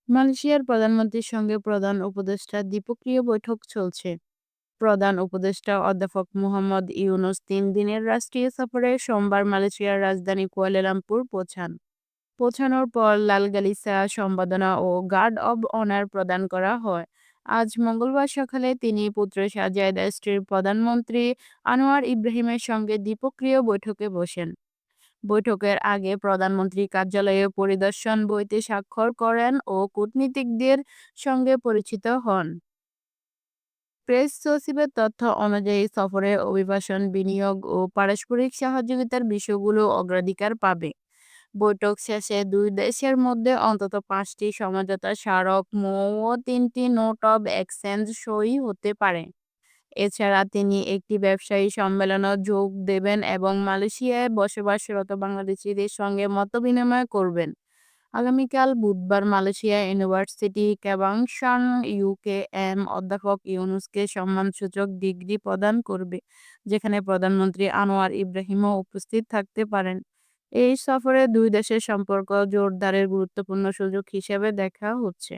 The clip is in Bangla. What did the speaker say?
মালয়েশিয়ার প্রধানমন্ত্রীর সঙ্গে প্রধান উপদেষ্টার দ্বিপক্ষীয় বৈঠক চলছে। প্রধান উপদেষ্টা অধ্যাপক মুহাম্মদ ইউনূস ৩ দিনের রাষ্ট্রীয় সফরে সোমবার মালয়েশিয়ার রাজধানী কুয়ালালামপুর পৌঁছান। পৌঁছানোর পর লাল গালিচা সম্বর্ধনা ও গার্ড অব অনার প্রদান করা হয়। আজ মঙ্গলবার সকালে তিনি পুত্র শাহজাদা স্ত্রীর প্রধানমন্ত্রী আনোয়ার ইব্রাহিমের সঙ্গে দ্বিপক্ষীয় বৈঠকে বসেন। বৈঠকের আগে প্রধানমন্ত্রী কার্যালয়ে পরিদর্শন বইতে স্বাক্ষর করেন ও কূটনীতিকদের সঙ্গে পরিচিত হন। প্রেস সচিবের তথ্য অনুযায়ী সফরে অভিবাসন, বিনিয়োগ ও পারস্পরিক সহযোগিতার বিষয়গুলো অগ্রাধিকার পাবে। বৈঠক শেষে দুই দেশের মধ্যে অন্তত ৫টি সমঝোতা স্মারক ও ৩টি নোট অব এক্সচেঞ্জ সই হতে পারে। এছাড়া তিনি একটি ব্যবসায়ী সম্মেলনে যোগ দেবেন এবং মালয়েশিয়ায় বসবাসরত বাংলাদেশিদের সঙ্গে মতবিনিময় করবেন। আগামীকাল বুধবার মালয়েশিয়া ইউনিভার্সিটি কেবাংসান ইউকেএম অধ্যাপক ইউনূসকে সম্মানসূচক ডিগ্রি প্রদান করবে, যেখানে প্রধানমন্ত্রী আনোয়ার ইব্রাহিমও উপস্থিত থাকতে পারেন। এই সফরে দুই দেশের সম্পর্ক জোরদারের গুরুত্বপূর্ণ সুযোগ হিসেবে দেখা হচ্ছে।